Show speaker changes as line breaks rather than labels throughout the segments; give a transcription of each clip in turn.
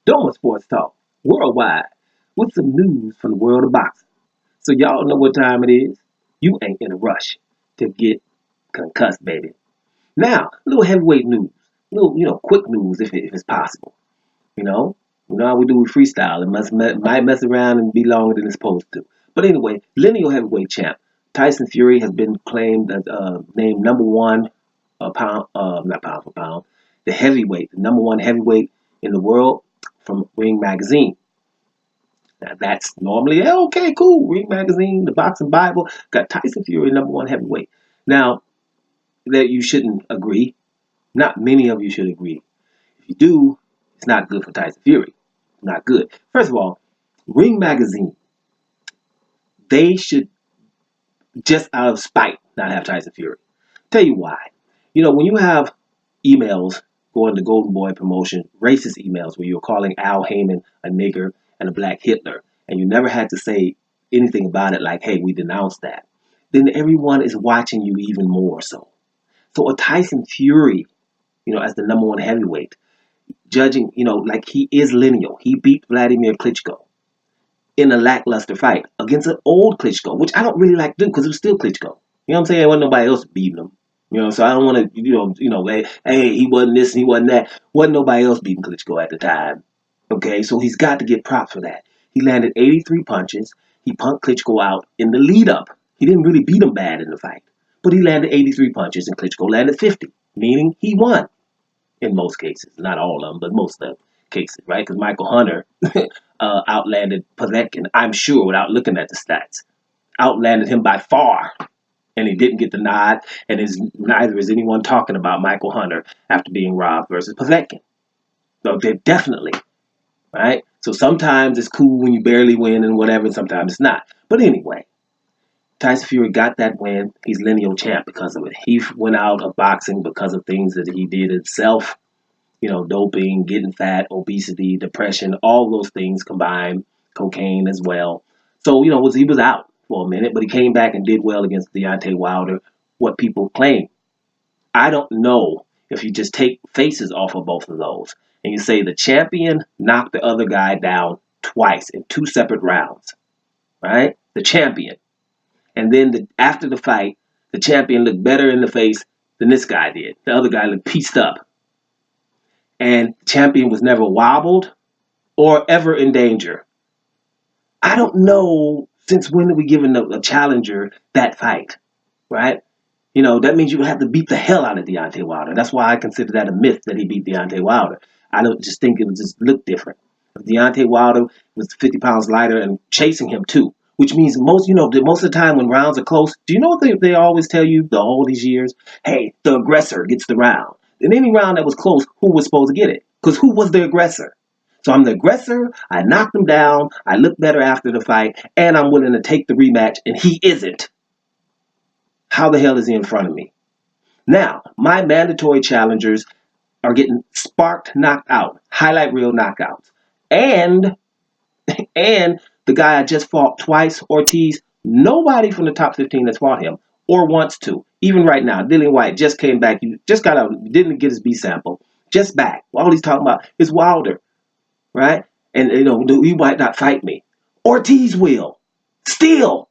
Doma Sports Talk, worldwide, with some news from the world of boxing. So y'all know what time it is. You ain't in a rush to get concussed, baby. Now, a little heavyweight news, little quick news if it's possible. You know, how we do with freestyle. Might mess around and be longer than it's supposed to. But anyway, lineal heavyweight champ Tyson Fury has been claimed as named number one not pound for pound, the heavyweight, the number one heavyweight in the world from Ring Magazine. Now that's normally okay, cool. Ring Magazine, the Boxing Bible, got Tyson Fury number one heavyweight. Now that you shouldn't agree, not many of you should agree. If you do, it's not good for Tyson Fury. Not good. First of all, Ring Magazine, they should just out of spite not have Tyson Fury. Tell you why. When you have emails going to Golden Boy promotion, racist emails where you're calling Al Heyman a nigger and a black Hitler, and you never had to say anything about it like, hey, we denounce that, then everyone is watching you even more so. So a Tyson Fury, as the number one heavyweight, judging, like he is lineal. He beat Vladimir Klitschko in a lackluster fight against an old Klitschko, which I don't really like to do because it was still Klitschko. You know what I'm saying? There wasn't nobody else beating him. So I don't want to, hey, he wasn't this, he wasn't that. Wasn't nobody else beating Klitschko at the time. Okay, so he's got to get props for that. He landed 83 punches. He punked Klitschko out in the lead up. He didn't really beat him bad in the fight, but he landed 83 punches and Klitschko landed 50, meaning he won in most cases. Not all of them, but most of the cases, right? Because Michael Hunter outlanded Povetkin, I'm sure, without looking at the stats. Outlanded him by far. And he didn't get the nod, and neither is anyone talking about Michael Hunter after being robbed versus Povetkin. So they're definitely, right? So sometimes it's cool when you barely win and whatever, and sometimes it's not. But anyway, Tyson Fury got that win. He's lineal champ because of it. He went out of boxing because of things that he did himself. Doping, getting fat, obesity, depression, all those things combined, cocaine as well. So, he was out for a minute, but he came back and did well against Deontay Wilder, what people claim. I don't know if you just take faces off of both of those and you say the champion knocked the other guy down twice in 2 separate rounds, right? The champion. And then after the fight, the champion looked better in the face than this guy did. The other guy looked pieced up. And the champion was never wobbled or ever in danger. I don't know since when are we giving a challenger that fight, right? That means you have to beat the hell out of Deontay Wilder. That's why I consider that a myth that he beat Deontay Wilder. I don't just think it would just look different. If Deontay Wilder was 50 pounds lighter and chasing him too, which means most of the time when rounds are close, do you know what they always tell you all these years? Hey, the aggressor gets the round. In any round that was close, who was supposed to get it? Because who was the aggressor? So I'm the aggressor, I knocked him down, I look better after the fight, and I'm willing to take the rematch, and he isn't. How the hell is he in front of me? Now, my mandatory challengers are getting sparked knocked out, highlight reel knockouts. And the guy I just fought twice, Ortiz, nobody from the top 15 has fought him or wants to. Even right now, Dillian White just came back. He just got out, didn't get his B sample. Just back. All he's talking about is Wilder. Right? And, he might not fight me. Ortiz will. Still.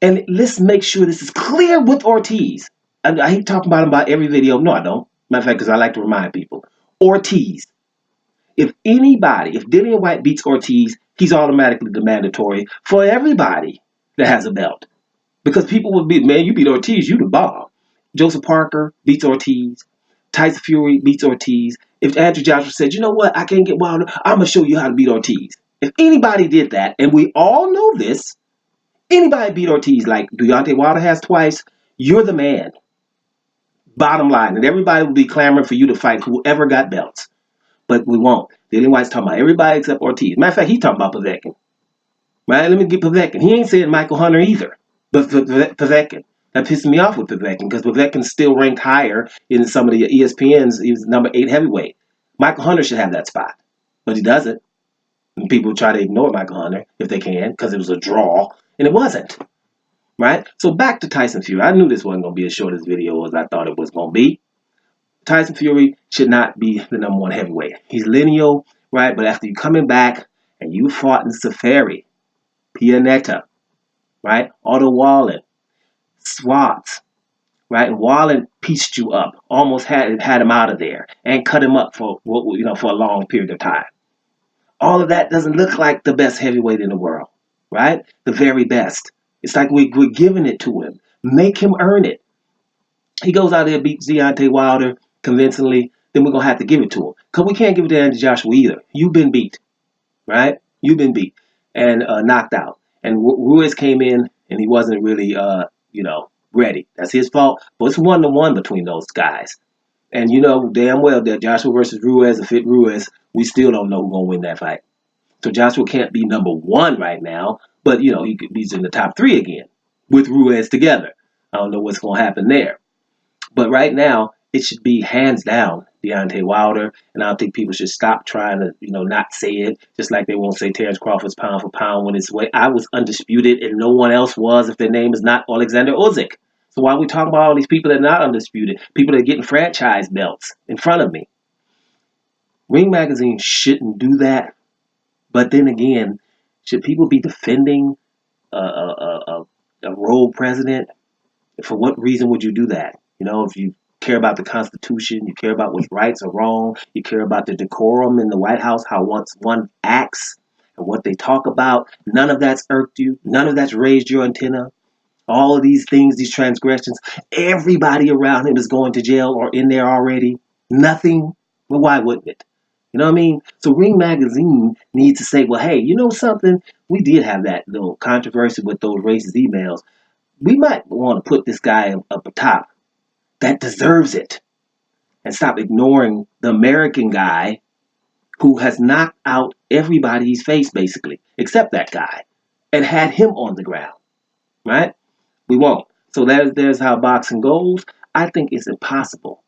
And let's make sure this is clear with Ortiz. I hate talking about him about every video. No, I don't. Matter of fact, because I like to remind people. Ortiz. If Dillian White beats Ortiz, he's automatically the mandatory for everybody that has a belt. Because people will be, man, you beat Ortiz, you the bomb. Joseph Parker beats Ortiz. Tyson Fury beats Ortiz. If Andrew Joshua said, you know what, I can't get Wilder, I'm going to show you how to beat Ortiz. If anybody did that, and we all know this, anybody beat Ortiz like Deontay Wilder has twice, you're the man. Bottom line. And everybody will be clamoring for you to fight whoever got belts. But we won't. Dillian White's talking about everybody except Ortiz. Matter of fact, he's talking about Povetkin. Right? Let me get Povetkin. He ain't saying Michael Hunter either. But Povetkin. That pisses me off with Povetkin because Povetkin's still ranked higher in some of the ESPNs. He was number 8 heavyweight. Michael Hunter should have that spot, but he doesn't. And people try to ignore Michael Hunter if they can because it was a draw, and it wasn't. Right? So back to Tyson Fury. I knew this wasn't going to be as short as video as I thought it was going to be. Tyson Fury should not be the number 1 heavyweight. He's lineal, right? But after you coming back and you fought in Safari, Pianetta, right? Otto Wallen, Swats, right? And Wallen pieced you up, almost had him out of there, and cut him up for for a long period of time. All of that doesn't look like the best heavyweight in the world, right? The very best. It's like we're giving it to him. Make him earn it. He goes out there, beats Deontay Wilder convincingly, then we're gonna have to give it to him. Because we can't give it to Andy Joshua either. You've been beat, right? You've been beat and knocked out. And Ruiz came in and he wasn't really ready. That's his fault. But it's 1-1 between those guys. And you know damn well that Joshua versus Ruiz, if it Ruiz, we still don't know who's gonna win that fight. So Joshua can't be number one right now, but he's in the top three again with Ruiz together. I don't know what's gonna happen there. But right now, it should be hands down Deontay Wilder, and I don't think people should stop trying to, not say it. Just like they won't say Terrence Crawford's pound for pound when it's way. I was undisputed, and no one else was if their name is not Alexander Usyk. So why are we talking about all these people that are not undisputed? People that are getting franchise belts in front of me. Ring Magazine shouldn't do that. But then again, should people be defending a rogue president? For what reason would you do that? If you care about the Constitution, you care about what's rights or wrong, you care about the decorum in the White House, how once one acts and what they talk about, none of that's irked you, none of that's raised your antenna. All of these things, these transgressions, everybody around him is going to jail or in there already. Nothing. Well, why wouldn't it? You know what I mean? So Ring Magazine needs to say, well, hey, you know something? We did have that little controversy with those racist emails. We might want to put this guy up atop that deserves it and stop ignoring the American guy who has knocked out everybody he's faced, basically, except that guy, and had him on the ground, right? We won't. So there's how boxing goes. I think it's impossible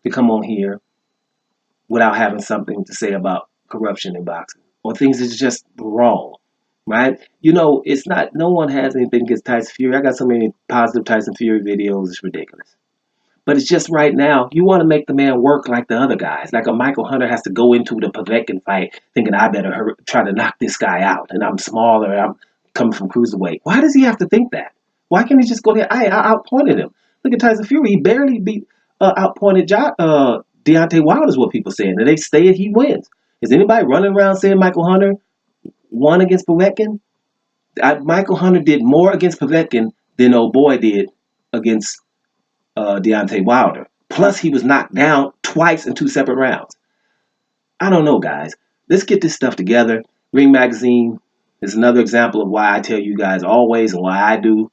to come on here without having something to say about corruption in boxing or things that's just wrong, right? It's not, no one has anything against Tyson Fury. I got so many positive Tyson Fury videos, it's ridiculous. But it's just right now, you want to make the man work like the other guys. Like a Michael Hunter has to go into the Povetkin fight thinking I better try to knock this guy out. And I'm smaller, I'm coming from cruiserweight. Why does he have to think that? Why can't he just go there? I outpointed him. Look at Tyson Fury. He barely beat outpointed Deontay Wilder is what people saying. And they say he wins. Is anybody running around saying Michael Hunter won against Povetkin? Michael Hunter did more against Povetkin than old boy did against Deontay Wilder. Plus, he was knocked down twice in 2 separate rounds. I don't know, guys. Let's get this stuff together. Ring Magazine is another example of why I tell you guys always and why I do.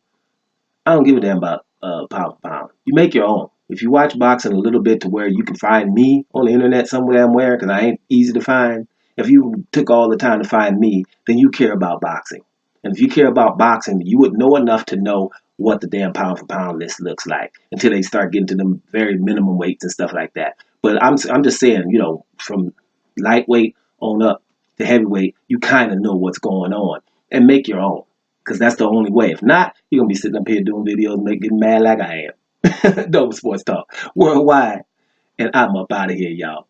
I don't give a damn about pound for pound. You make your own. If you watch boxing a little bit to where you can find me on the internet somewhere, because I ain't easy to find. If you took all the time to find me, then you care about boxing. And if you care about boxing, you would know enough to know what the damn pound for pound list looks like until they start getting to them very minimum weights and stuff like that. But I'm just saying, from lightweight on up to heavyweight, you kind of know what's going on and make your own. Because that's the only way. If not, you're going to be sitting up here doing videos and getting mad like I am. Dope Sports Talk Worldwide. And I'm up out of here, y'all.